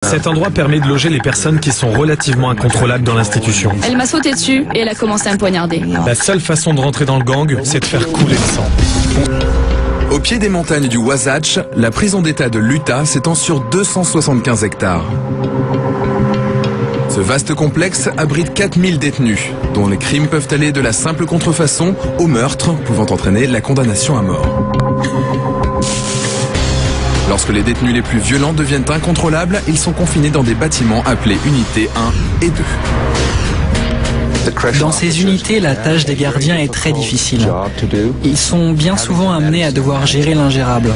Cet endroit permet de loger les personnes qui sont relativement incontrôlables dans l'institution. Elle m'a sauté dessus et elle a commencé à me poignarder. La seule façon de rentrer dans le gang, c'est de faire couler le sang. Au pied des montagnes du Wasatch, la prison d'État de l'Utah s'étend sur 275 hectares. Ce vaste complexe abrite 4000 détenus, dont les crimes peuvent aller de la simple contrefaçon au meurtre, pouvant entraîner la condamnation à mort. Lorsque les détenus les plus violents deviennent incontrôlables, ils sont confinés dans des bâtiments appelés unités 1 et 2. Dans ces unités, la tâche des gardiens est très difficile. Ils sont bien souvent amenés à devoir gérer l'ingérable.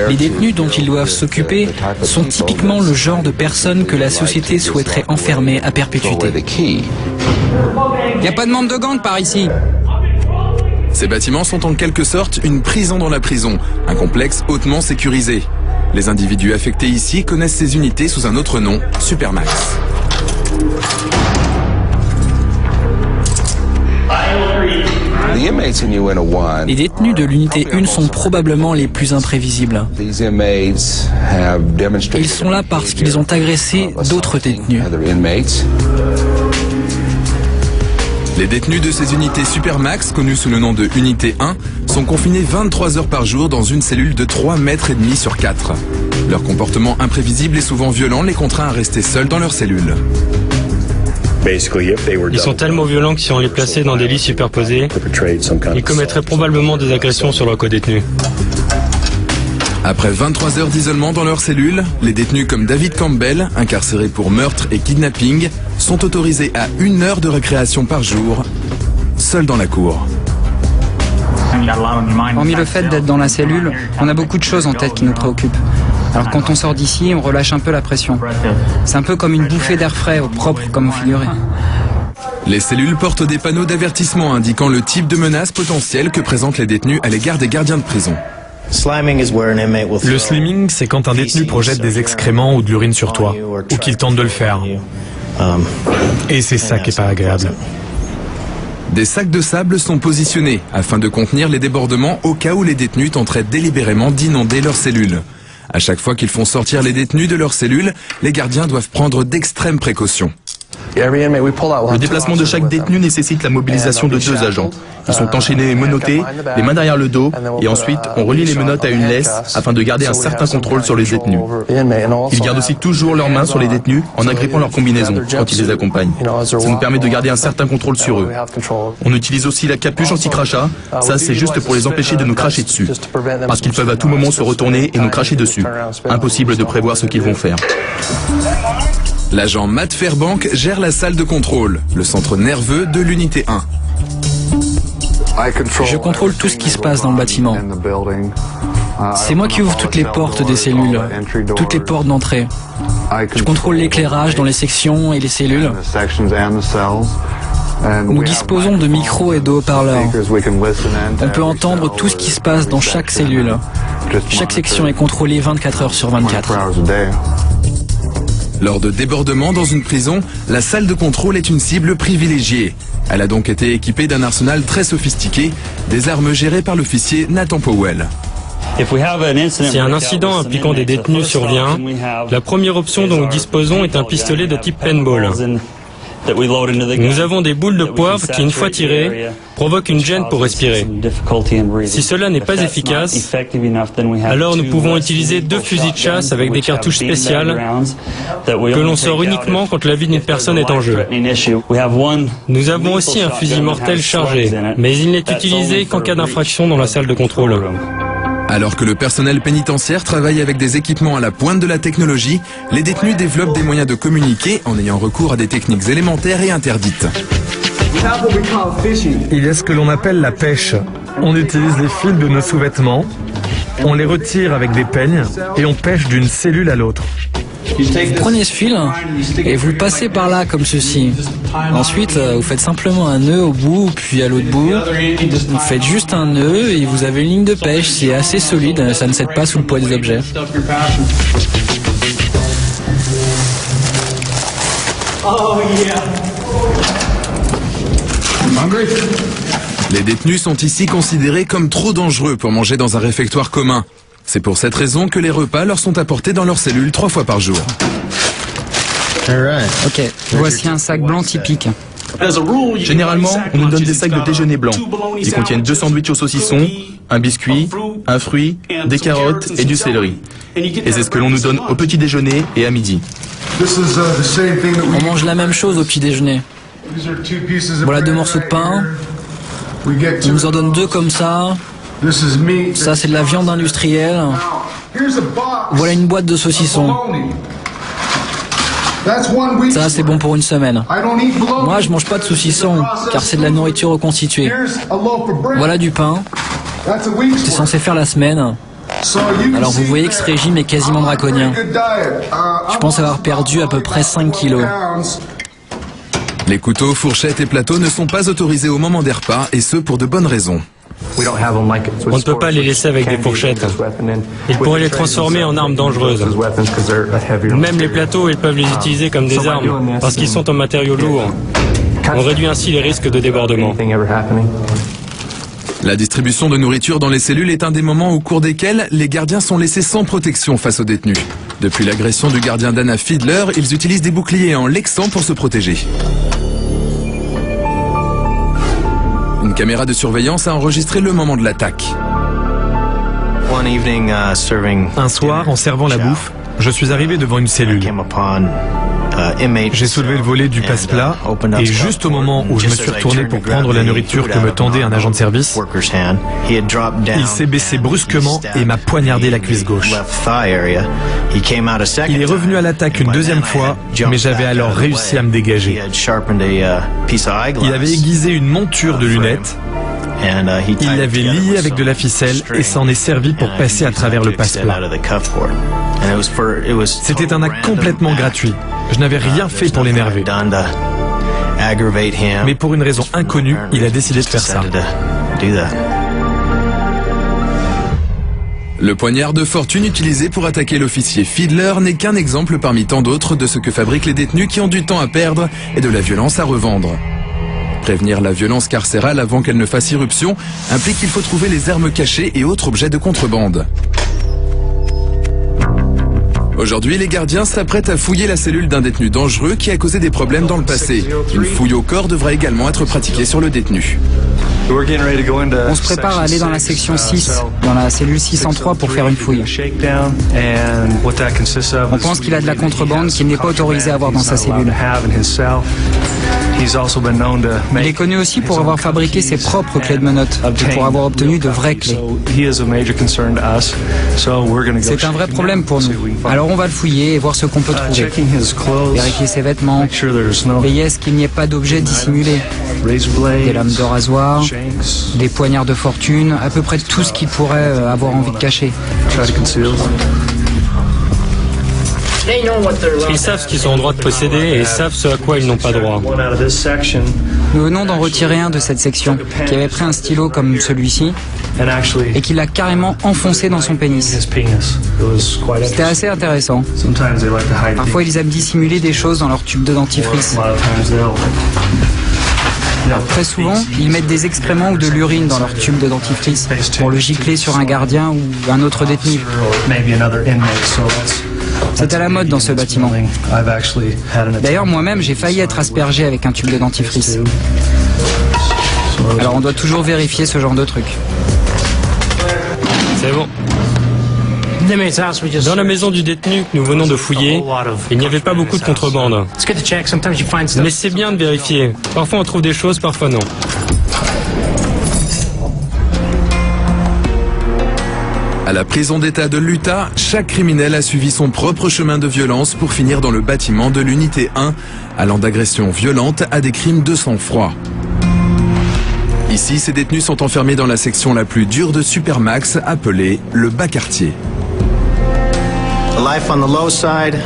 Les détenus dont ils doivent s'occuper sont typiquement le genre de personnes que la société souhaiterait enfermer à perpétuité. Il n'y a pas de membre de gang par ici. Ces bâtiments sont en quelque sorte une prison dans la prison, un complexe hautement sécurisé. Les individus affectés ici connaissent ces unités sous un autre nom, Supermax. Les détenus de l'unité 1 sont probablement les plus imprévisibles. Ils sont là parce qu'ils ont agressé d'autres détenus. Les détenus de ces unités Supermax, connues sous le nom de Unité 1, sont confinés 23 heures par jour dans une cellule de 3,5 mètres sur 4. Leur comportement imprévisible et souvent violent les contraint à rester seuls dans leur cellule. Ils sont tellement violents que si on les plaçait dans des lits superposés, ils commettraient probablement des agressions sur leurs co-détenus. Après 23 heures d'isolement dans leur cellule, les détenus comme David Campbell, incarcérés pour meurtre et kidnapping, sont autorisés à 1 heure de récréation par jour, seuls dans la cour. Hormis le fait d'être dans la cellule, on a beaucoup de choses en tête qui nous préoccupent. Alors quand on sort d'ici, on relâche un peu la pression. C'est un peu comme une bouffée d'air frais, au propre comme au figuré. Les cellules portent des panneaux d'avertissement indiquant le type de menace potentielle que présentent les détenus à l'égard des gardiens de prison. Le slimming, c'est quand un détenu projette des excréments ou de l'urine sur toi, ou qu'il tente de le faire. Et c'est ça qui est pas agréable. Des sacs de sable sont positionnés afin de contenir les débordements au cas où les détenus tenteraient délibérément d'inonder leurs cellules. À chaque fois qu'ils font sortir les détenus de leurs cellules, les gardiens doivent prendre d'extrêmes précautions. Le déplacement de chaque détenu nécessite la mobilisation de 2 agents. Ils sont enchaînés et menottés, les mains derrière le dos, et ensuite on relie les menottes à une laisse afin de garder un certain contrôle sur les détenus. Ils gardent aussi toujours leurs mains sur les détenus en agrippant leur combinaison quand ils les accompagnent. Ça nous permet de garder un certain contrôle sur eux. On utilise aussi la capuche anti-crachat, ça c'est juste pour les empêcher de nous cracher dessus. Parce qu'ils peuvent à tout moment se retourner et nous cracher dessus. Impossible de prévoir ce qu'ils vont faire. L'agent Matt Fairbank gère la salle de contrôle, le centre nerveux de l'unité 1. Je contrôle tout ce qui se passe dans le bâtiment. C'est moi qui ouvre toutes les portes des cellules, toutes les portes d'entrée. Je contrôle l'éclairage dans les sections et les cellules. Nous disposons de micros et de haut-parleurs. On peut entendre tout ce qui se passe dans chaque cellule. Chaque section est contrôlée 24 heures sur 24. Lors de débordements dans une prison, la salle de contrôle est une cible privilégiée. Elle a donc été équipée d'un arsenal très sophistiqué, des armes gérées par l'officier Nathan Powell. Si un incident impliquant des détenus survient, la première option dont nous disposons est un pistolet de type paintball. Nous avons des boules de poivre qui, une fois tirées, provoquent une gêne pour respirer. Si cela n'est pas efficace, alors nous pouvons utiliser 2 fusils de chasse avec des cartouches spéciales que l'on sort uniquement quand la vie d'une personne est en jeu. Nous avons aussi un fusil mortel chargé, mais il n'est utilisé qu'en cas d'infraction dans la salle de contrôle. Alors que le personnel pénitentiaire travaille avec des équipements à la pointe de la technologie, les détenus développent des moyens de communiquer en ayant recours à des techniques élémentaires et interdites. Il y a ce que l'on appelle la pêche. On utilise les fils de nos sous-vêtements, on les retire avec des peignes et on pêche d'une cellule à l'autre. Vous prenez ce fil et vous le passez par là comme ceci. Ensuite, vous faites simplement un nœud au bout, puis à l'autre bout. Vous faites juste un nœud et vous avez une ligne de pêche. C'est assez solide, ça ne cède pas sous le poids des objets. Les détenus sont ici considérés comme trop dangereux pour manger dans un réfectoire commun. C'est pour cette raison que les repas leur sont apportés dans leur cellule 3 fois par jour. Ok, voici un sac blanc typique. Généralement, on nous donne des sacs de déjeuner blancs. Ils contiennent 2 sandwichs au saucisson, un biscuit, un fruit, des carottes et du céleri. Et c'est ce que l'on nous donne au petit déjeuner et à midi. On mange la même chose au petit déjeuner. Voilà 2 morceaux de pain. On nous en donne 2 comme ça. Ça, c'est de la viande industrielle. Voilà une boîte de saucissons. Ça, c'est bon pour une semaine. Moi, je mange pas de saucissons, car c'est de la nourriture reconstituée. Voilà du pain. C'est censé faire la semaine. Alors vous voyez que ce régime est quasiment draconien. Je pense avoir perdu à peu près 5 kilos. Les couteaux, fourchettes et plateaux ne sont pas autorisés au moment des repas, et ce pour de bonnes raisons. On ne peut pas les laisser avec des fourchettes. Ils pourraient les transformer en armes dangereuses. Même les plateaux, ils peuvent les utiliser comme des armes, parce qu'ils sont en matériaux lourds. On réduit ainsi les risques de débordement. La distribution de nourriture dans les cellules est un des moments au cours desquels les gardiens sont laissés sans protection face aux détenus. Depuis l'agression du gardien Dana Fiedler, ils utilisent des boucliers en lexan pour se protéger. Une caméra de surveillance a enregistré le moment de l'attaque. Un soir, en servant la bouffe, je suis arrivé devant une cellule. J'ai soulevé le volet du passe-plat et juste au moment où je me suis retourné pour prendre la nourriture que me tendait un agent de service, il s'est baissé brusquement et m'a poignardé la cuisse gauche. Il est revenu à l'attaque une deuxième fois, mais j'avais alors réussi à me dégager. Il avait aiguisé une monture de lunettes. Il l'avait lié avec de la ficelle et s'en est servi pour passer à travers le passe-plat. C'était un acte complètement gratuit. Je n'avais rien fait pour l'énerver. Mais pour une raison inconnue, il a décidé de faire ça. Le poignard de fortune utilisé pour attaquer l'officier Fiedler n'est qu'un exemple parmi tant d'autres de ce que fabriquent les détenus qui ont du temps à perdre et de la violence à revendre. Prévenir la violence carcérale avant qu'elle ne fasse irruption implique qu'il faut trouver les armes cachées et autres objets de contrebande. Aujourd'hui, les gardiens s'apprêtent à fouiller la cellule d'un détenu dangereux qui a causé des problèmes dans le passé. Une fouille au corps devra également être pratiquée sur le détenu. On se prépare à aller dans la section 6, dans la cellule 603 pour faire une fouille. On pense qu'il a de la contrebande qu'il n'est pas autorisé à avoir dans sa cellule. Il est connu aussi pour avoir fabriqué ses propres clés de menottes et pour avoir obtenu de vraies clés. C'est un vrai problème pour nous. Alors on va le fouiller et voir ce qu'on peut trouver. Vérifier ses vêtements, veiller à ce qu'il n'y ait pas d'objets dissimulés. Des lames de rasoir, des poignards de fortune, à peu près tout ce qu'il pourrait avoir envie de cacher. Ils savent ce qu'ils ont le droit de posséder et savent ce à quoi ils n'ont pas droit. Nous venons d'en retirer un de cette section, qui avait pris un stylo comme celui-ci et qui l'a carrément enfoncé dans son pénis. C'était assez intéressant. Parfois, ils aiment dissimuler des choses dans leur tube de dentifrice. Très souvent, ils mettent des excréments ou de l'urine dans leur tube de dentifrice pour le gicler sur un gardien ou un autre détenu. C'est à la mode dans ce bâtiment. D'ailleurs, moi-même, j'ai failli être aspergé avec un tube de dentifrice. Alors on doit toujours vérifier ce genre de truc. C'est bon. Dans la maison du détenu que nous venons de fouiller, il n'y avait pas beaucoup de contrebande. Mais c'est bien de vérifier. Parfois on trouve des choses, parfois non. À la prison d'État de l'Utah, chaque criminel a suivi son propre chemin de violence pour finir dans le bâtiment de l'unité 1, allant d'agressions violentes à des crimes de sang-froid. Ici, ces détenus sont enfermés dans la section la plus dure de Supermax, appelée le bas quartier.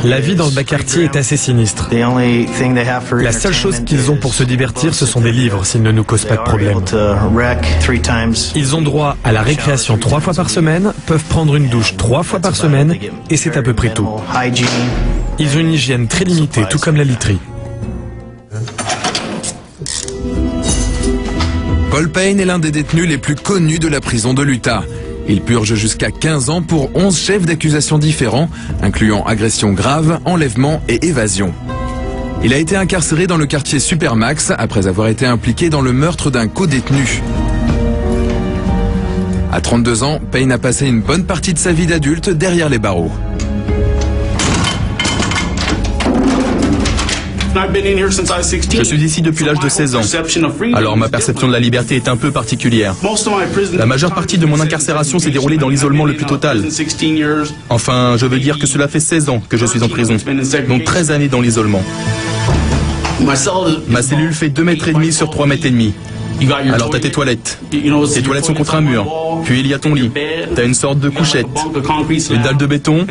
La vie dans le bas quartier est assez sinistre. La seule chose qu'ils ont pour se divertir, ce sont des livres, s'ils ne nous causent pas de problème. Ils ont droit à la récréation 3 fois par semaine, peuvent prendre une douche 3 fois par semaine, et c'est à peu près tout. Ils ont une hygiène très limitée, tout comme la literie. Paul Payne est l'un des détenus les plus connus de la prison de l'Utah. Il purge jusqu'à 15 ans pour 11 chefs d'accusation différents, incluant agression grave, enlèvement et évasion. Il a été incarcéré dans le quartier Supermax après avoir été impliqué dans le meurtre d'un co-détenu. À 32 ans, Payne a passé une bonne partie de sa vie d'adulte derrière les barreaux. Je suis ici depuis l'âge de 16 ans, alors ma perception de la liberté est un peu particulière. La majeure partie de mon incarcération s'est déroulée dans l'isolement le plus total. Enfin, je veux dire que cela fait 16 ans que je suis en prison, donc 13 années dans l'isolement. Ma cellule fait 2,5 mètres sur 3,5 mètres. Alors t'as tes toilettes. Tes toilettes sont contre un mur. Puis il y a ton lit. T'as une sorte de couchette, une dalle de béton,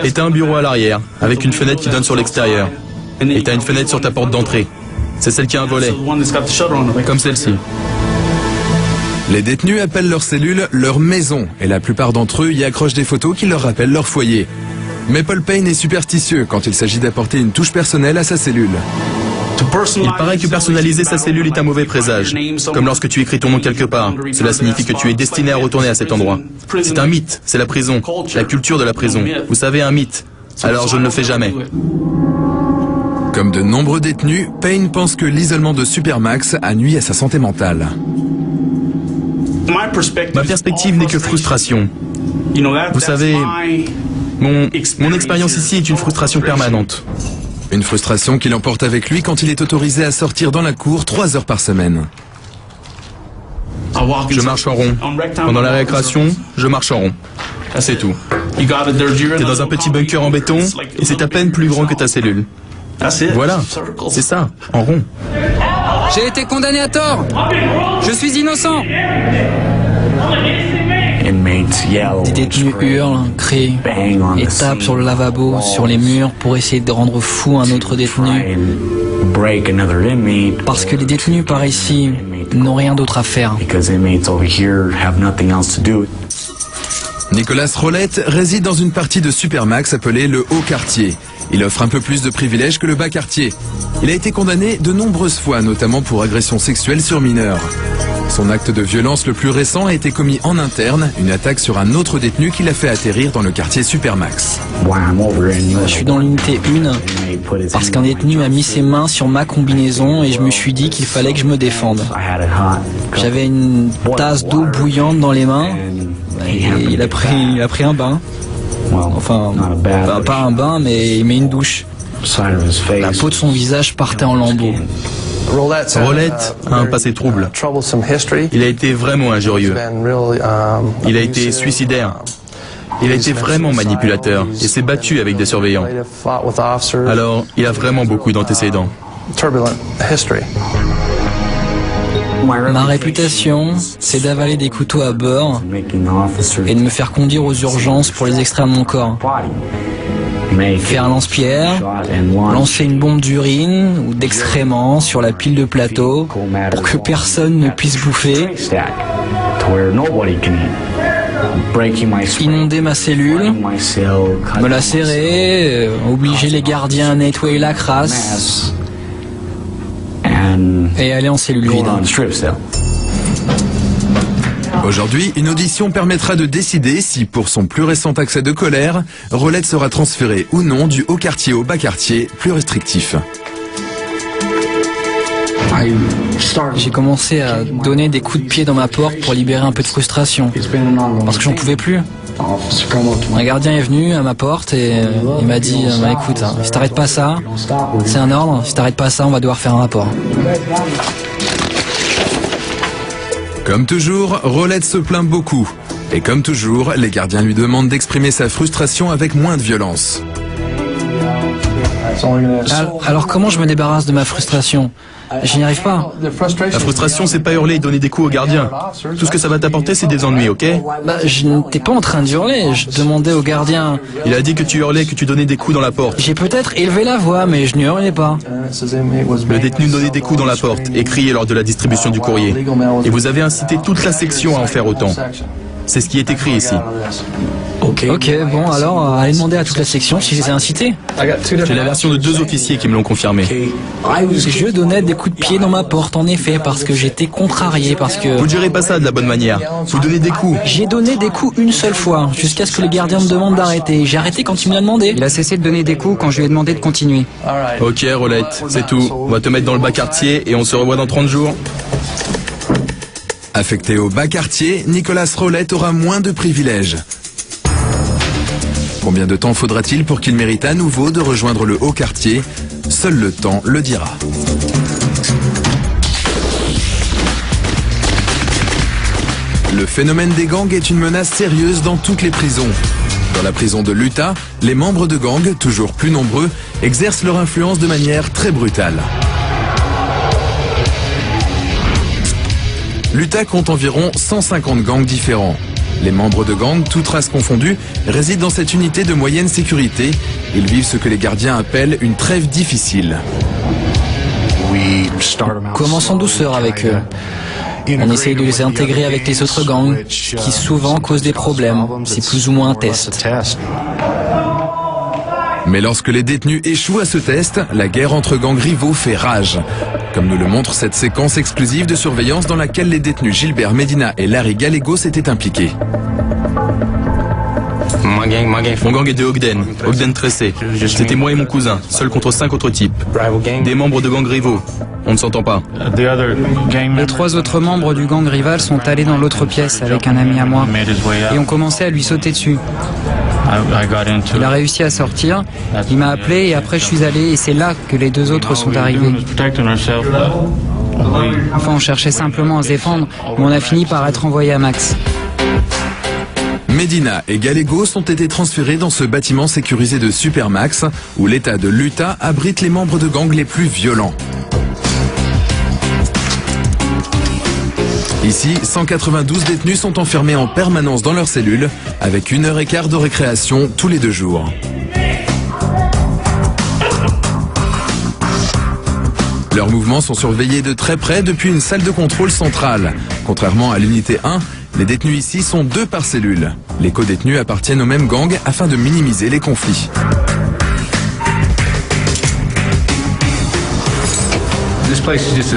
et t'as un bureau à l'arrière, avec une fenêtre qui donne sur l'extérieur. Et t'as une fenêtre sur ta porte d'entrée. C'est celle qui a un volet, comme celle-ci. Les détenus appellent leur cellule leur maison, et la plupart d'entre eux y accrochent des photos qui leur rappellent leur foyer. Mais Paul Payne est superstitieux quand il s'agit d'apporter une touche personnelle à sa cellule. Il paraît que personnaliser sa cellule est un mauvais présage. Comme lorsque tu écris ton nom quelque part. Cela signifie que tu es destiné à retourner à cet endroit. C'est un mythe, c'est la prison, la culture de la prison. Vous savez, un mythe. Alors je ne le fais jamais. Comme de nombreux détenus, Payne pense que l'isolement de Supermax a nui à sa santé mentale. Ma perspective n'est que frustration. Vous savez, mon expérience ici est une frustration permanente. Une frustration qu'il emporte avec lui quand il est autorisé à sortir dans la cour 3 heures par semaine. Je marche en rond. Pendant la récréation, je marche en rond. C'est tout. T'es dans un petit bunker en béton et c'est à peine plus grand que ta cellule. Voilà, c'est ça, en rond. J'ai été condamné à tort. Je suis innocent. Des détenus hurlent, crient et tapent sur le lavabo, sur les murs pour essayer de rendre fou un autre détenu. Parce que les détenus par ici n'ont rien d'autre à faire. Nicolas Rolette réside dans une partie de Supermax appelée le Haut Quartier. Il offre un peu plus de privilèges que le Bas Quartier. Il a été condamné de nombreuses fois, notamment pour agression sexuelle sur mineurs. Son acte de violence le plus récent a été commis en interne, une attaque sur un autre détenu qui l'a fait atterrir dans le quartier Supermax. Je suis dans l'unité 1 parce qu'un détenu a mis ses mains sur ma combinaison et je me suis dit qu'il fallait que je me défende. J'avais une tasse d'eau bouillante dans les mains et il a pris un bain. Enfin, pas un bain, mais une douche. La peau de son visage partait en lambeaux. Rolette a un passé trouble. Il a été vraiment injurieux. Il a été suicidaire. Il a été vraiment manipulateur et s'est battu avec des surveillants. Alors, il a vraiment beaucoup d'antécédents. Ma réputation, c'est d'avaler des couteaux à beurre et de me faire conduire aux urgences pour les extraire de mon corps. Faire un lance-pierre, lancer une bombe d'urine ou d'excréments sur la pile de plateau pour que personne ne puisse bouffer. Inonder ma cellule, me la serrer, obliger les gardiens à nettoyer la crasse et aller en cellule vide. Aujourd'hui, une audition permettra de décider si, pour son plus récent accès de colère, Rolette sera transféré ou non du haut quartier au bas quartier, plus restrictif. J'ai commencé à donner des coups de pied dans ma porte pour libérer un peu de frustration, parce que j'en pouvais plus. Un gardien est venu à ma porte et il m'a dit écoute, si t'arrêtes pas ça, c'est un ordre, si t'arrêtes pas ça, on va devoir faire un rapport. Comme toujours, Rolette se plaint beaucoup. Et comme toujours, les gardiens lui demandent d'exprimer sa frustration avec moins de violence. Alors comment je me débarrasse de ma frustration ? Je n'y arrive pas. La frustration, c'est pas hurler et donner des coups aux gardiens. Tout ce que ça va t'apporter, c'est des ennuis, ok ? Je n'étais pas en train de hurler, je demandais aux gardiens. Il a dit que tu hurlais, que tu donnais des coups dans la porte. J'ai peut-être élevé la voix, mais je ne hurlais pas. Le détenu donnait des coups dans la porte et criait lors de la distribution du courrier. Et vous avez incité toute la section à en faire autant. C'est ce qui est écrit ici. Ok, bon, alors, allez demander à toute la section si je les ai incités. J'ai la version de 2 officiers qui me l'ont confirmé. Je donnais des coups de pied dans ma porte, en effet, parce que j'étais contrarié, parce que... Vous ne gérez pas ça de la bonne manière. Vous donnez des coups. J'ai donné des coups une seule fois, jusqu'à ce que les gardiens me demandent d'arrêter. J'ai arrêté quand il me l'a demandé. Il a cessé de donner des coups quand je lui ai demandé de continuer. Ok, Rolette, c'est tout. On va te mettre dans le bas quartier et on se revoit dans 30 jours. Affecté au bas quartier, Nicolas Rolette aura moins de privilèges. Combien de temps faudra-t-il pour qu'il mérite à nouveau de rejoindre le haut quartier? Seul le temps le dira. Le phénomène des gangs est une menace sérieuse dans toutes les prisons. Dans la prison de l'Utah, les membres de gangs, toujours plus nombreux, exercent leur influence de manière très brutale. L'Utah compte environ 150 gangs différents. Les membres de gangs, toutes races confondues, résident dans cette unité de moyenne sécurité. Ils vivent ce que les gardiens appellent une trêve difficile. Commençons en douceur avec eux. On essaye de les intégrer avec les autres gangs, qui souvent causent des problèmes. C'est plus ou moins un test. Mais lorsque les détenus échouent à ce test, la guerre entre gangs rivaux fait rage. Comme nous le montre cette séquence exclusive de surveillance dans laquelle les détenus Gilbert Medina et Larry Gallegos étaient impliqués. Mon gang est de Ogden Tressé. C'était moi et mon cousin, seul contre 5 autres types. Des membres de gangs rivaux. On ne s'entend pas. Les 3 autres membres du gang rival sont allés dans l'autre pièce avec un ami à moi et ont commencé à lui sauter dessus. Il a réussi à sortir, il m'a appelé et après je suis allé et c'est là que les 2 autres sont arrivés. Enfin, on cherchait simplement à se défendre, mais on a fini par être envoyé à Max. Medina et Gallegos ont été transférés dans ce bâtiment sécurisé de Supermax, où l'État de l'Utah abrite les membres de gangs les plus violents. Ici, 192 détenus sont enfermés en permanence dans leurs cellules, avec 1h15 de récréation tous les 2 jours. Leurs mouvements sont surveillés de très près depuis une salle de contrôle centrale. Contrairement à l'unité 1, les détenus ici sont 2 par cellule. Les codétenus appartiennent au même gang afin de minimiser les conflits.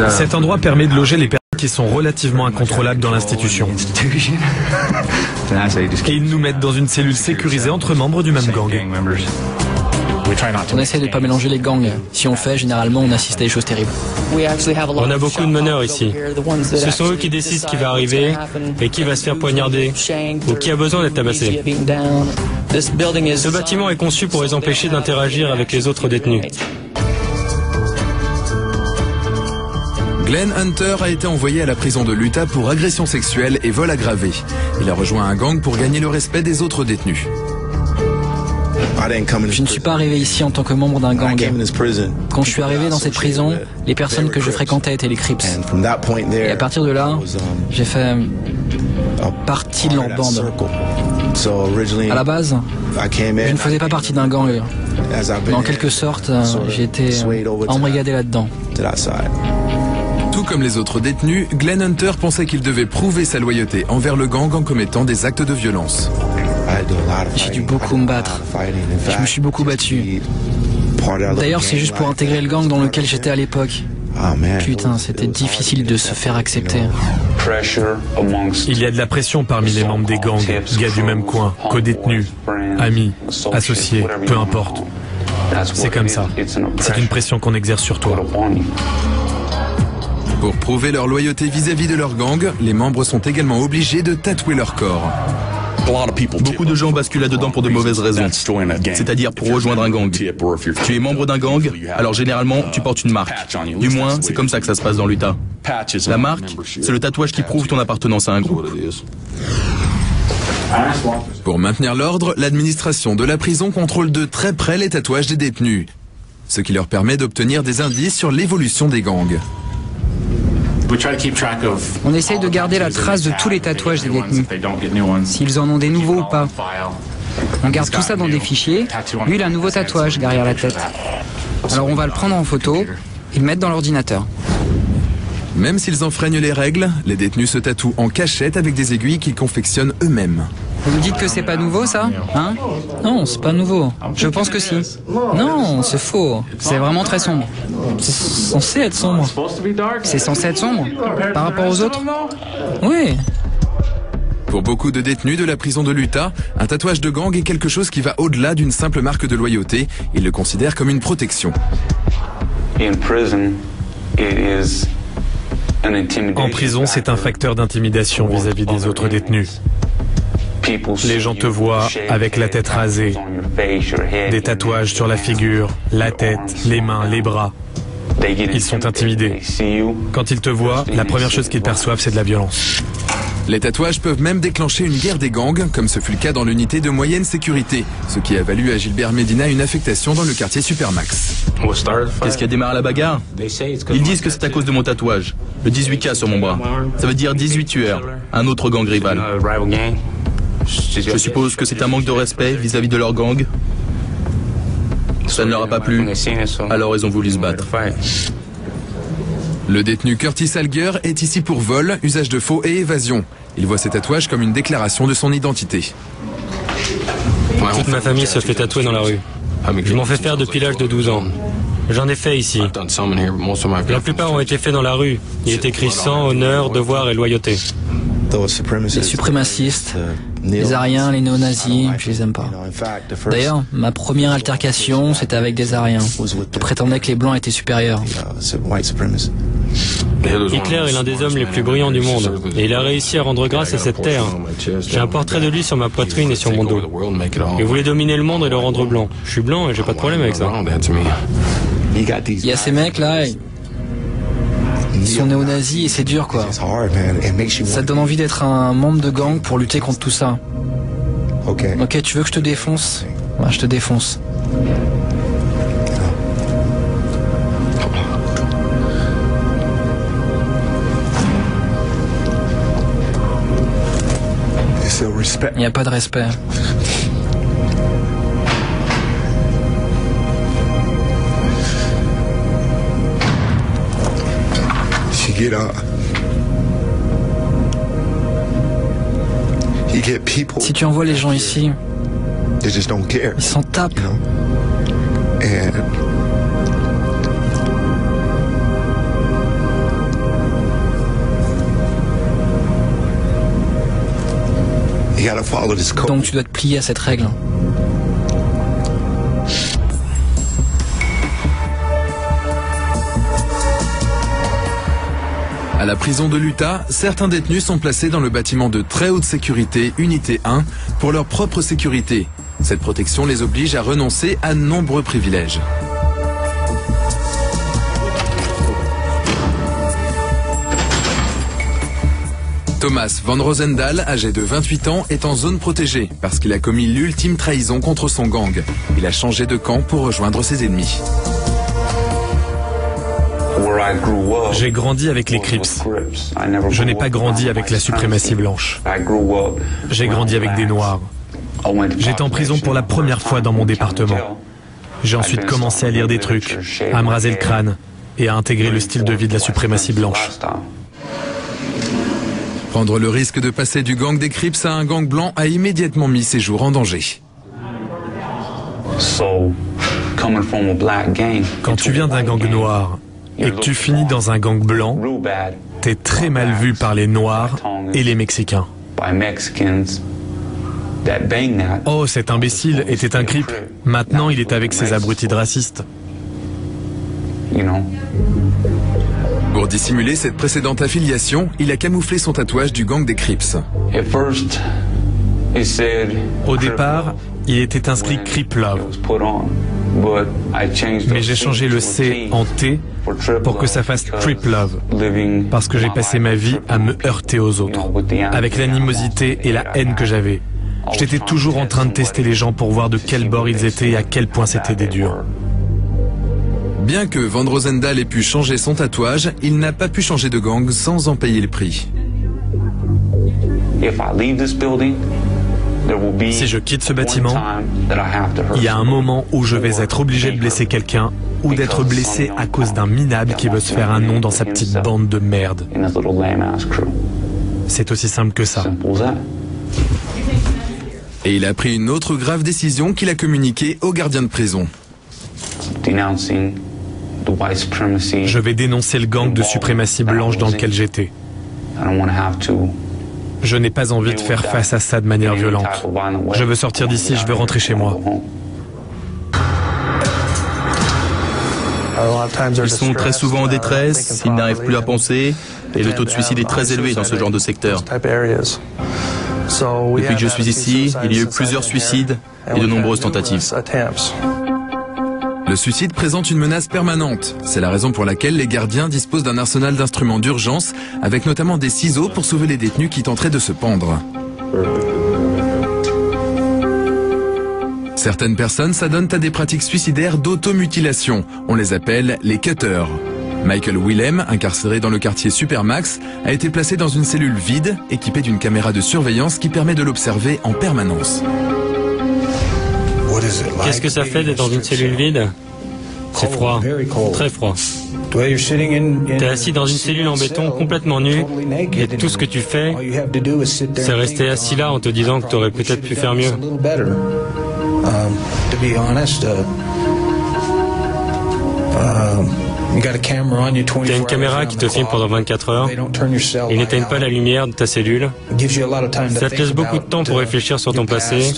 Cet endroit permet de loger les personnes qui sont relativement incontrôlables dans l'institution. Et ils nous mettent dans une cellule sécurisée entre membres du même gang. On essaie de ne pas mélanger les gangs. Si on le fait, généralement, on assiste à des choses terribles. On a beaucoup de meneurs ici. Ce sont eux qui décident ce qui va arriver et qui va se faire poignarder ou qui a besoin d'être tabassé. Ce bâtiment est conçu pour les empêcher d'interagir avec les autres détenus. Glenn Hunter a été envoyé à la prison de l'Utah pour agression sexuelle et vol aggravé. Il a rejoint un gang pour gagner le respect des autres détenus. Je ne suis pas arrivé ici en tant que membre d'un gang. Quand je suis arrivé dans cette prison, les personnes que je fréquentais étaient les Crips. Et à partir de là, j'ai fait partie de leur bande. À la base, je ne faisais pas partie d'un gang. Mais en quelque sorte, j'ai été embrigadé là-dedans. Tout comme les autres détenus, Glenn Hunter pensait qu'il devait prouver sa loyauté envers le gang en commettant des actes de violence. J'ai dû beaucoup me battre. Je me suis beaucoup battu. D'ailleurs, c'est juste pour intégrer le gang dans lequel j'étais à l'époque. Putain, c'était difficile de se faire accepter. Il y a de la pression parmi les membres des gangs, gars du même coin, codétenus, amis, associés, peu importe. C'est comme ça. C'est une pression qu'on exerce sur toi. Pour prouver leur loyauté vis-à-vis de leur gang, les membres sont également obligés de tatouer leur corps. Beaucoup de gens basculent là-dedans pour de mauvaises raisons, c'est-à-dire pour rejoindre un gang. Tu es membre d'un gang, alors généralement tu portes une marque. Du moins, c'est comme ça que ça se passe dans l'Utah. La marque, c'est le tatouage qui prouve ton appartenance à un groupe. Pour maintenir l'ordre, l'administration de la prison contrôle de très près les tatouages des détenus, ce qui leur permet d'obtenir des indices sur l'évolution des gangs. On essaye de garder la trace de tous les tatouages des détenus, s'ils en ont des nouveaux ou pas. On garde tout ça dans des fichiers. Lui, il a un nouveau tatouage derrière la tête. Alors on va le prendre en photo et le mettre dans l'ordinateur. Même s'ils enfreignent les règles, les détenus se tatouent en cachette avec des aiguilles qu'ils confectionnent eux-mêmes. Vous me dites que c'est pas nouveau, ça? Hein? Non, c'est pas nouveau. Je pense que si. Non, c'est faux. C'est vraiment très sombre. C'est censé être sombre. C'est censé être sombre? Par rapport aux autres? Oui. Pour beaucoup de détenus de la prison de l'Utah, un tatouage de gang est quelque chose qui va au-delà d'une simple marque de loyauté. Ils le considèrent comme une protection. En prison, c'est un facteur d'intimidation vis-à-vis des autres détenus. Les gens te voient avec la tête rasée, des tatouages sur la figure, la tête, les mains, les bras. Ils sont intimidés. Quand ils te voient, la première chose qu'ils perçoivent, c'est de la violence. Les tatouages peuvent même déclencher une guerre des gangs, comme ce fut le cas dans l'unité de moyenne sécurité, ce qui a valu à Gilbert Medina une affectation dans le quartier Supermax. Qu'est-ce qui a démarré la bagarre? Ils disent que c'est à cause de mon tatouage, le 18K sur mon bras. Ça veut dire 18 tueurs, un autre gang rival. Je suppose que c'est un manque de respect vis-à-vis de leur gang. Ça ne leur a pas plu, alors ils ont voulu se battre. Le détenu Curtis Alger est ici pour vol, usage de faux et évasion. Il voit ses tatouages comme une déclaration de son identité. Toute ma famille se fait tatouer dans la rue. Je m'en fais faire depuis l'âge de 12 ans. J'en ai fait ici. La plupart ont été faits dans la rue. Il est écrit sang, honneur, devoir et loyauté. Les suprémacistes, les Aryens, les néo-nazis, je les aime pas. D'ailleurs, ma première altercation, c'était avec des Aryens. Ils prétendaient que les Blancs étaient supérieurs. Hitler est l'un des hommes les plus brillants du monde, et il a réussi à rendre grâce à cette terre. J'ai un portrait de lui sur ma poitrine et sur mon dos. Il voulait dominer le monde et le rendre blanc. Je suis blanc et j'ai pas de problème avec ça. Il y a ces mecs là, ils sont néo-nazis et c'est dur quoi. Ça te donne envie d'être un membre de gang pour lutter contre tout ça. Ok, tu veux que je te défonce? Ouais, je te défonce. Il n'y a pas de respect. Si tu envoies les gens ici, ils s'en tapent. Donc tu dois te plier à cette règle. À la prison de l'Utah, certains détenus sont placés dans le bâtiment de très haute sécurité, unité 1, pour leur propre sécurité. Cette protection les oblige à renoncer à nombreux privilèges. Thomas Van Rosendahl, âgé de 28 ans, est en zone protégée parce qu'il a commis l'ultime trahison contre son gang. Il a changé de camp pour rejoindre ses ennemis. J'ai grandi avec les Crips. Je n'ai pas grandi avec la suprématie blanche. J'ai grandi avec des Noirs. J'étais en prison pour la première fois dans mon département. J'ai ensuite commencé à lire des trucs, à me raser le crâne et à intégrer le style de vie de la suprématie blanche. Prendre le risque de passer du gang des Crips à un gang blanc a immédiatement mis ses jours en danger. Quand tu viens d'un gang noir et que tu finis dans un gang blanc, t'es très mal vu par les Noirs et les Mexicains. Oh, cet imbécile était un Crip. Maintenant, il est avec ses abrutis de racistes. Pour dissimuler cette précédente affiliation, il a camouflé son tatouage du gang des Crips. Au départ, il était inscrit Crip Love. Mais j'ai changé le C en T pour que ça fasse Trip Love. Parce que j'ai passé ma vie à me heurter aux autres. Avec l'animosité et la haine que j'avais. J'étais toujours en train de tester les gens pour voir de quel bord ils étaient et à quel point c'était des durs. Bien que Van Rosendahl ait pu changer son tatouage, il n'a pas pu changer de gang sans en payer le prix. Si je quitte ce bâtiment, il y a un moment où je vais être obligé de blesser quelqu'un ou d'être blessé à cause d'un minable qui veut se faire un nom dans sa petite bande de merde. C'est aussi simple que ça. Et il a pris une autre grave décision qu'il a communiquée aux gardiens de prison. Je vais dénoncer le gang de suprématie blanche dans lequel j'étais. Je n'ai pas envie de faire face à ça de manière violente. Je veux sortir d'ici, je veux rentrer chez moi. Ils sont très souvent en détresse, ils n'arrivent plus à penser, et le taux de suicide est très élevé dans ce genre de secteur. Depuis que je suis ici, il y a eu plusieurs suicides et de nombreuses tentatives. Le suicide présente une menace permanente. C'est la raison pour laquelle les gardiens disposent d'un arsenal d'instruments d'urgence, avec notamment des ciseaux pour sauver les détenus qui tenteraient de se pendre. Certaines personnes s'adonnent à des pratiques suicidaires d'automutilation. On les appelle les cutters. Michael Willem, incarcéré dans le quartier Supermax, a été placé dans une cellule vide, équipée d'une caméra de surveillance qui permet de l'observer en permanence. Qu'est-ce que ça fait d'être dans une cellule vide? C'est froid, très froid. T'es assis dans une cellule en béton complètement nu et tout ce que tu fais, c'est rester assis là en te disant que t'aurais peut-être pu faire mieux. Tu as une caméra qui te filme pendant 24 heures. Ils n'éteignent pas la lumière de ta cellule. Ça te laisse beaucoup de temps pour réfléchir sur ton passé,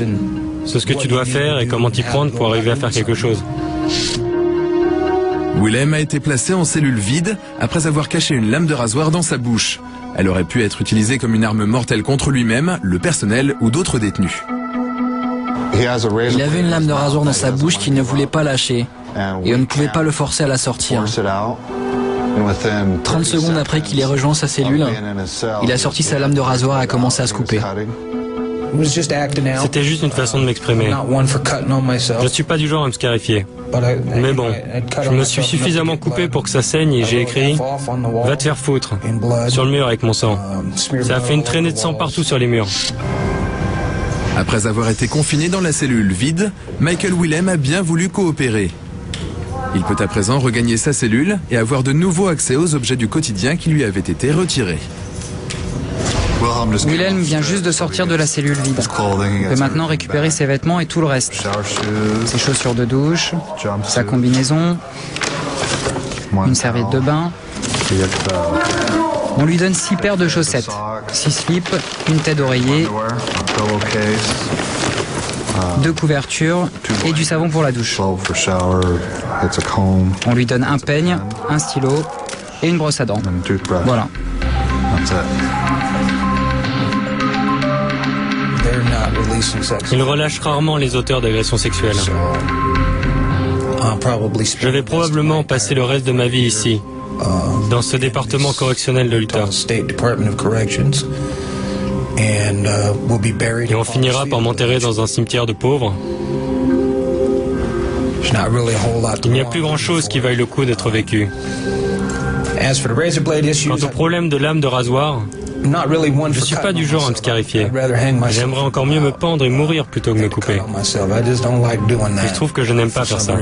sur ce que tu dois faire et comment t'y prendre pour arriver à faire quelque chose. Willem a été placé en cellule vide après avoir caché une lame de rasoir dans sa bouche. Elle aurait pu être utilisée comme une arme mortelle contre lui-même, le personnel ou d'autres détenus. Il avait une lame de rasoir dans sa bouche qu'il ne voulait pas lâcher. Et on ne pouvait pas le forcer à la sortir. 30 secondes après qu'il ait rejoint sa cellule, il a sorti sa lame de rasoir et a commencé à se couper. C'était juste une façon de m'exprimer. Je ne suis pas du genre à me scarifier. Mais bon, je me suis suffisamment coupé pour que ça saigne et j'ai écrit « Va te faire foutre » sur le mur avec mon sang. Ça a fait une traînée de sang partout sur les murs. Après avoir été confiné dans la cellule vide, Michael Willem a bien voulu coopérer. Il peut à présent regagner sa cellule et avoir de nouveau accès aux objets du quotidien qui lui avaient été retirés. Willem vient juste de sortir de la cellule vide. Il peut maintenant récupérer ses vêtements et tout le reste. Ses chaussures de douche, sa combinaison, une serviette de bain. On lui donne 6 paires de chaussettes, 6 slips, une tête d'oreiller, 2 couvertures et du savon pour la douche. On lui donne un peigne, un stylo et une brosse à dents. Voilà. Ils relâchent rarement les auteurs d'agressions sexuelles. Je vais probablement passer le reste de ma vie ici, dans ce département correctionnel de l'Utah. Et on finira par m'enterrer dans un cimetière de pauvres. Il n'y a plus grand-chose qui vaille le coup d'être vécu. Quant au problème de lame de rasoir, je ne suis pas du genre à me scarifier. J'aimerais encore mieux me pendre et mourir plutôt que me couper. Je trouve que je n'aime pas faire ça.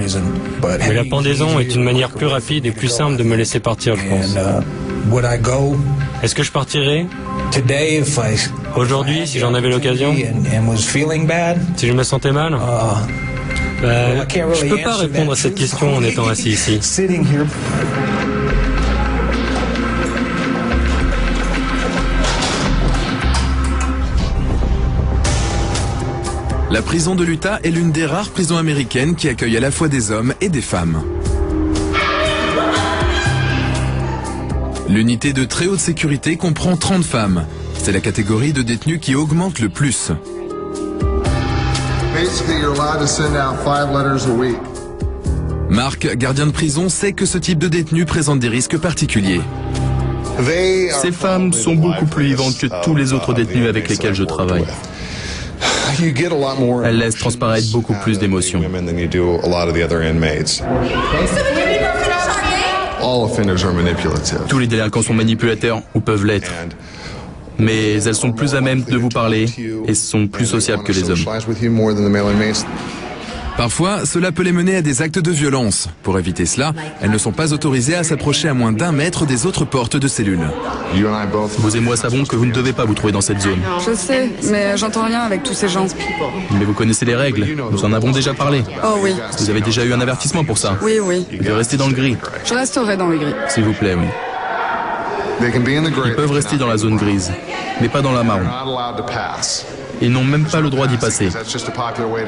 Mais la pendaison est une manière plus rapide et plus simple de me laisser partir, je pense. Est-ce que je partirais aujourd'hui si j'en avais l'occasion? Si je me sentais mal? Je ne peux pas répondre à cette question en étant assis ici. La prison de l'Utah est l'une des rares prisons américaines qui accueille à la fois des hommes et des femmes. L'unité de très haute sécurité comprend 30 femmes. C'est la catégorie de détenus qui augmente le plus. Marc, gardien de prison, sait que ce type de détenu présente des risques particuliers. Ces femmes sont beaucoup plus vivantes que tous les autres détenus avec lesquels je travaille. Elles laissent transparaître beaucoup plus d'émotions. Tous les délinquants sont manipulateurs ou peuvent l'être. Mais elles sont plus à même de vous parler et sont plus sociables que les hommes. Parfois, cela peut les mener à des actes de violence. Pour éviter cela, elles ne sont pas autorisées à s'approcher à moins d'1 mètre des autres portes de cellules. Vous et moi savons que vous ne devez pas vous trouver dans cette zone. Je sais, mais j'entends rien avec tous ces gens. Mais vous connaissez les règles, nous en avons déjà parlé. Oh oui. Vous avez déjà eu un avertissement pour ça. Oui, oui. Vous devez rester dans le gris. Je resterai dans le gris. S'il vous plaît, oui. Ils peuvent rester dans la zone grise, mais pas dans la marron. Ils n'ont même pas le droit d'y passer.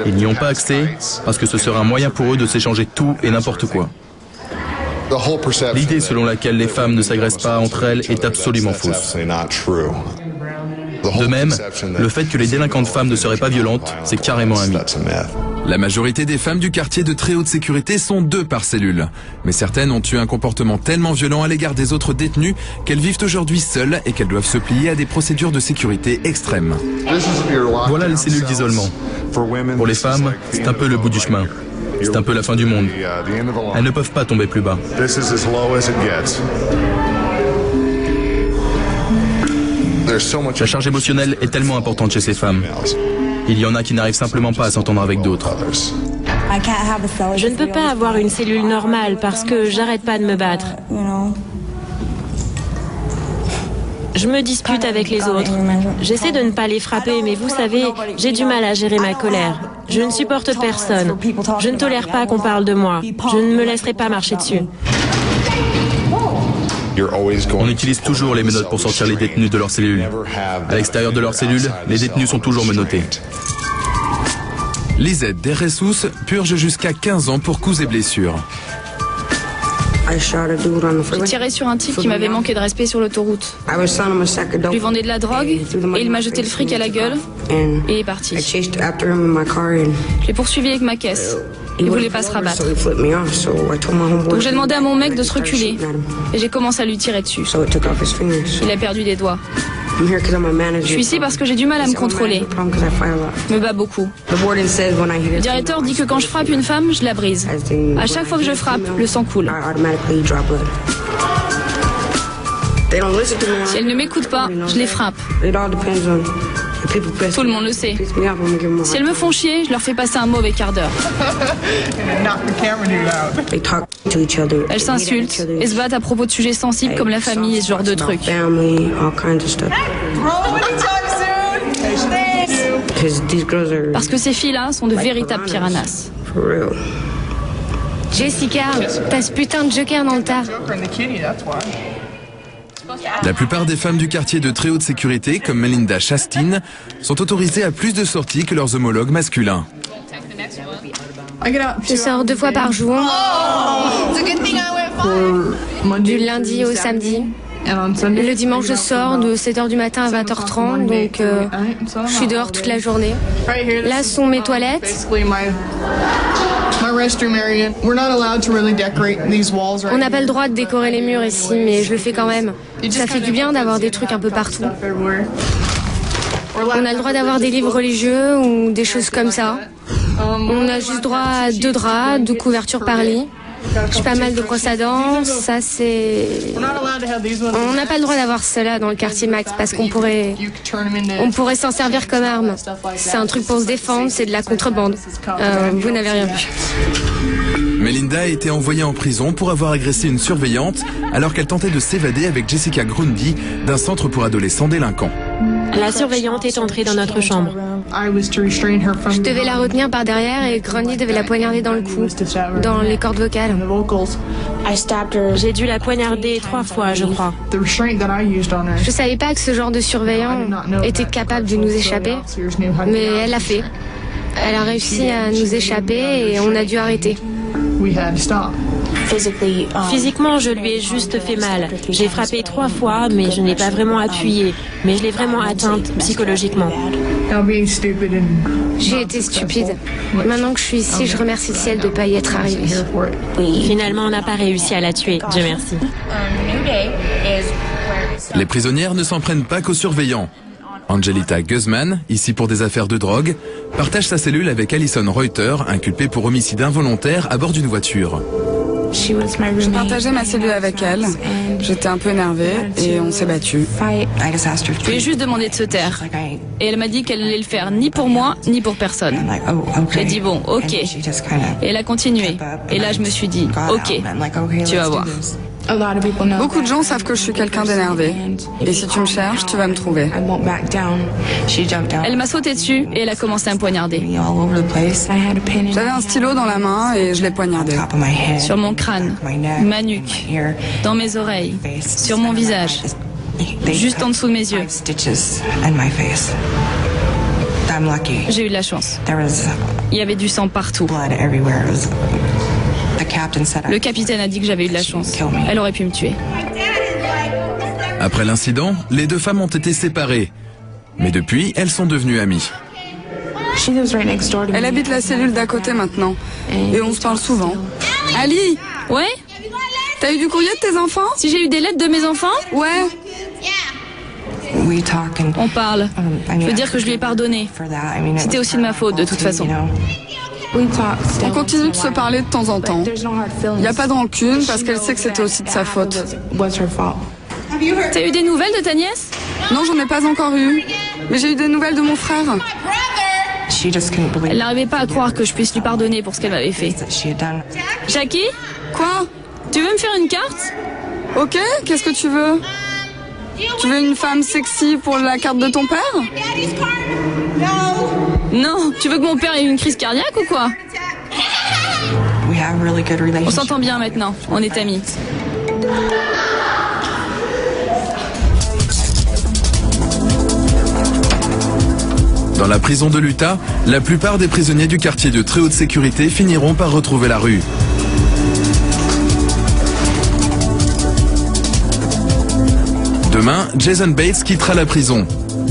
Ils n'y ont pas accès parce que ce serait un moyen pour eux de s'échanger tout et n'importe quoi. L'idée selon laquelle les femmes ne s'agressent pas entre elles est absolument fausse. De même, le fait que les délinquantes femmes ne seraient pas violentes, c'est carrément un mythe. La majorité des femmes du quartier de très haute sécurité sont 2 par cellule. Mais certaines ont eu un comportement tellement violent à l'égard des autres détenues qu'elles vivent aujourd'hui seules et qu'elles doivent se plier à des procédures de sécurité extrêmes. Voilà les cellules d'isolement. Pour les femmes, c'est un peu le bout du chemin. C'est un peu la fin du monde. Elles ne peuvent pas tomber plus bas. La charge émotionnelle est tellement importante chez ces femmes. Il y en a qui n'arrivent simplement pas à s'entendre avec d'autres. Je ne peux pas avoir une cellule normale parce que j'arrête pas de me battre. Je me dispute avec les autres. J'essaie de ne pas les frapper, mais vous savez, j'ai du mal à gérer ma colère. Je ne supporte personne. Je ne tolère pas qu'on parle de moi. Je ne me laisserai pas marcher dessus. On utilise toujours les menottes pour sortir les détenus de leurs cellules. À l'extérieur de leurs cellules, les détenus sont toujours menottés. Lisette Derresous purge jusqu'à 15 ans pour coups et blessures. J'ai tiré sur un type qui m'avait manqué de respect sur l'autoroute. Je lui vendais de la drogue et il m'a jeté le fric à la gueule et est parti. Je l'ai poursuivi avec ma caisse. Il voulait pas se rabattre. Donc j'ai demandé à mon mec de se reculer et j'ai commencé à lui tirer dessus. Il a perdu des doigts. Je suis ici parce que j'ai du mal à me contrôler. Je me bats beaucoup. Le directeur dit que quand je frappe une femme, je la brise. À chaque fois que je frappe, le sang coule. Si elles ne m'écoutent pas, je les frappe. Tout le monde le sait. Si elles me font chier, je leur fais passer un mauvais quart d'heure. Elles s'insultent et se battent à propos de sujets sensibles comme la famille et ce genre de trucs. Parce que ces filles-là sont de véritables piranhas. Jessica, t'as ce putain de joker dans le tas. La plupart des femmes du quartier de très haute sécurité, comme Melinda Chastin, sont autorisées à plus de sorties que leurs homologues masculins. Je sors 2 fois par jour, du lundi au samedi. Le dimanche, je sors de 7h du matin à 20h30, donc je suis dehors toute la journée. Là sont mes toilettes. On n'a pas le droit de décorer les murs ici, mais je le fais quand même. Ça fait du bien d'avoir des trucs un peu partout. On a le droit d'avoir des livres religieux ou des choses comme ça. On a juste droit à 2 draps, 2 couvertures par lit. J'ai pas mal de brosses à dents, ça c'est... On n'a pas le droit d'avoir cela dans le quartier Max parce qu'on pourrait s'en servir comme arme. C'est un truc pour se défendre, c'est de la contrebande. Vous n'avez rien vu. Melinda a été envoyée en prison pour avoir agressé une surveillante alors qu'elle tentait de s'évader avec Jessica Grundy d'un centre pour adolescents délinquants. La surveillante est entrée dans notre chambre. Je devais la retenir par derrière et Grundy devait la poignarder dans le cou, dans les cordes vocales. J'ai dû la poignarder 3 fois, je crois. Je savais pas que ce genre de surveillant était capable de nous échapper, mais elle l'a fait. Elle a réussi à nous échapper et on a dû arrêter. Physiquement, je lui ai juste fait mal. J'ai frappé 3 fois, mais je n'ai pas vraiment appuyé. Mais je l'ai vraiment atteinte psychologiquement. J'ai été stupide. Maintenant que je suis ici, je remercie le ciel de ne pas y être arrivé. Finalement, on n'a pas réussi à la tuer. Dieu merci. Les prisonnières ne s'en prennent pas qu'aux surveillants. Angelita Guzman, ici pour des affaires de drogue, partage sa cellule avec Alison Reuter, inculpée pour homicide involontaire à bord d'une voiture. Je partageais ma cellule avec elle. J'étais un peu énervée et on s'est battu. Je lui ai juste demandé de se taire. Et elle m'a dit qu'elle allait le faire ni pour moi, ni pour personne. J'ai dit bon, ok. Et elle a continué. Et là, je me suis dit, ok, tu vas voir. Beaucoup de gens savent que je suis quelqu'un d'énervé. Et si tu me cherches, tu vas me trouver. Elle m'a sauté dessus et elle a commencé à me poignarder. J'avais un stylo dans la main et je l'ai poignardé. Sur mon crâne, ma nuque, dans mes oreilles, sur mon visage, juste en dessous de mes yeux. J'ai eu de la chance. Il y avait du sang partout. Le capitaine a dit que j'avais eu de la chance. Elle aurait pu me tuer. Après l'incident, les deux femmes ont été séparées. Mais depuis, elles sont devenues amies. Elle habite la cellule d'à côté maintenant. Et on se parle souvent. Ali! Ouais? T'as eu du courrier de tes enfants? Si j'ai eu des lettres de mes enfants? Ouais. On parle. Je veux dire que je lui ai pardonné. C'était aussi de ma faute, de toute façon. On continue de se parler de temps en temps. Il n'y a pas de rancune parce qu'elle sait que c'était aussi de sa faute. T'as eu des nouvelles de ta nièce? Non, j'en ai pas encore eu. Mais j'ai eu des nouvelles de mon frère. Elle n'arrivait pas à croire que je puisse lui pardonner pour ce qu'elle m'avait fait. Jackie? Quoi? Tu veux me faire une carte? Ok, qu'est-ce que tu veux? Tu veux une femme sexy pour la carte de ton père? Non, tu veux que mon père ait une crise cardiaque ou quoi? On s'entend bien maintenant, on est amis. Dans la prison de l'Utah, la plupart des prisonniers du quartier de très haute sécurité finiront par retrouver la rue. Demain, Jason Bates quittera la prison.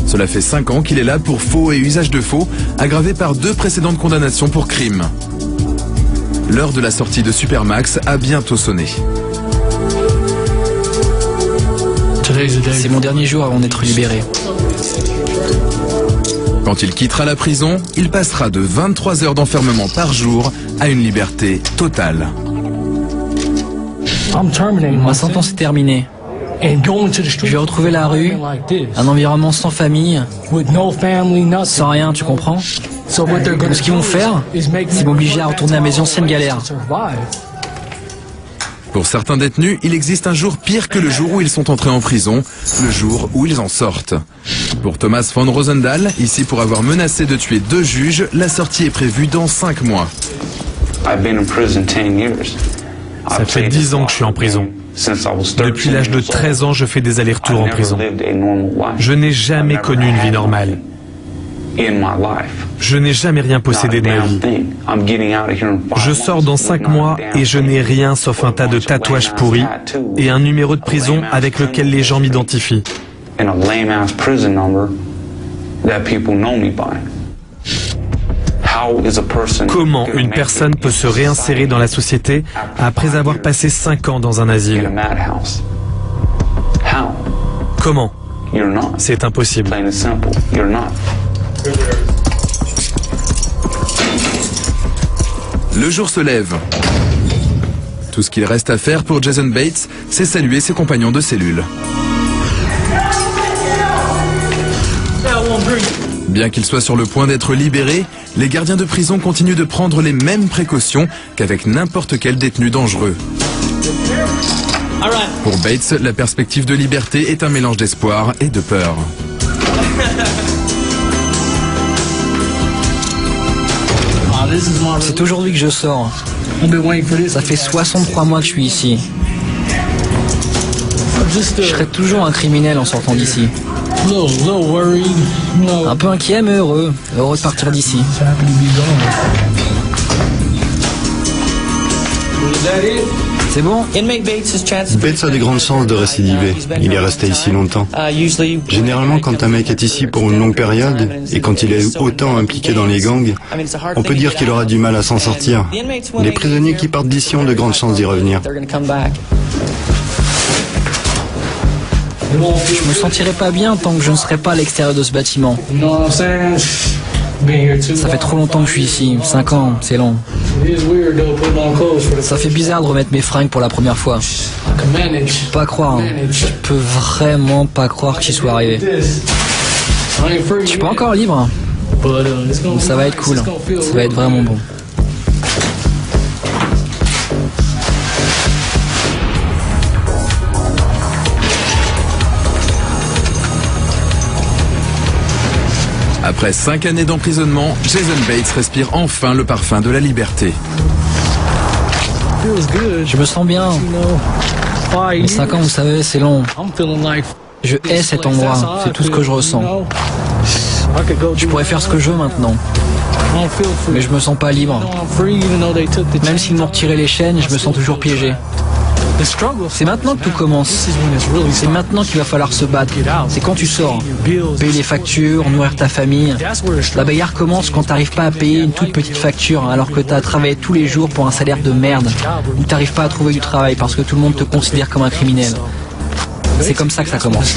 Cela fait 5 ans qu'il est là pour faux et usage de faux, aggravé par 2 précédentes condamnations pour crime. L'heure de la sortie de Supermax a bientôt sonné. C'est mon dernier jour avant d'être libéré. Quand il quittera la prison, il passera de 23 heures d'enfermement par jour à une liberté totale. Ma sentence est terminée. Je vais retrouver la rue, un environnement sans famille, sans rien, tu comprends? Donc ce qu'ils vont faire, c'est m'obliger à retourner à mes anciennes galères. Pour certains détenus, il existe un jour pire que le jour où ils sont entrés en prison, le jour où ils en sortent. Pour Thomas von Rosendahl, ici pour avoir menacé de tuer 2 juges, la sortie est prévue dans 5 mois. Ça fait 10 ans que je suis en prison. Depuis l'âge de 13 ans, je fais des allers-retours en prison. Je n'ai jamais connu une vie normale. Je n'ai jamais rien possédé de ma vie. Je sors dans 5 mois et je n'ai rien sauf un tas de tatouages pourris et un numéro de prison avec lequel les gens m'identifient. Comment une personne peut se réinsérer dans la société après avoir passé 5 ans dans un asile? Comment? C'est impossible. Le jour se lève. Tout ce qu'il reste à faire pour Jason Bates, c'est saluer ses compagnons de cellule. Bien qu'il soit sur le point d'être libéré, les gardiens de prison continuent de prendre les mêmes précautions qu'avec n'importe quel détenu dangereux. Pour Bates, la perspective de liberté est un mélange d'espoir et de peur. C'est aujourd'hui que je sors. Ça fait 63 mois que je suis ici. Je serai toujours un criminel en sortant d'ici. Un peu inquiet mais heureux. Heureux de partir d'ici. C'est bon? Bates a des grandes chances de récidiver. Il est resté ici longtemps. Généralement, quand un mec est ici pour une longue période, et quand il est autant impliqué dans les gangs, on peut dire qu'il aura du mal à s'en sortir. Les prisonniers qui partent d'ici ont de grandes chances d'y revenir. Je me sentirai pas bien tant que je ne serai pas à l'extérieur de ce bâtiment. Ça fait trop longtemps que je suis ici. 5 ans, c'est long. Ça fait bizarre de remettre mes fringues pour la première fois. Je peux pas croire, hein. Je peux vraiment pas croire que j'y sois arrivé. Je suis pas encore libre. Ça va être cool. Ça va être vraiment bon. Après 5 années d'emprisonnement, Jason Bates respire enfin le parfum de la liberté. Je me sens bien. Mais 5 ans, vous savez, c'est long. Je hais cet endroit, c'est tout ce que je ressens. Je pourrais faire ce que je veux maintenant. Mais je me sens pas libre. Même s'ils m'ont retiré les chaînes, je me sens toujours piégé. C'est maintenant que tout commence. C'est maintenant qu'il va falloir se battre. C'est quand tu sors. Payer les factures, nourrir ta famille. La bagarre commence quand t'arrives pas à payer une toute petite facture alors que t'as travaillé tous les jours pour un salaire de merde. Ou t'arrives pas à trouver du travail parce que tout le monde te considère comme un criminel. C'est comme ça que ça commence.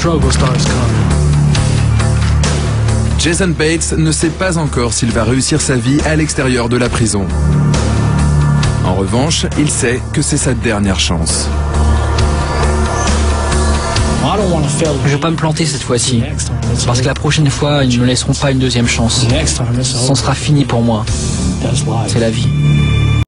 Jason Bates ne sait pas encore s'il va réussir sa vie à l'extérieur de la prison. En revanche, il sait que c'est sa dernière chance. Je vais pas me planter cette fois-ci, parce que la prochaine fois, ils ne me laisseront pas une deuxième chance. Ça sera fini pour moi. C'est la vie.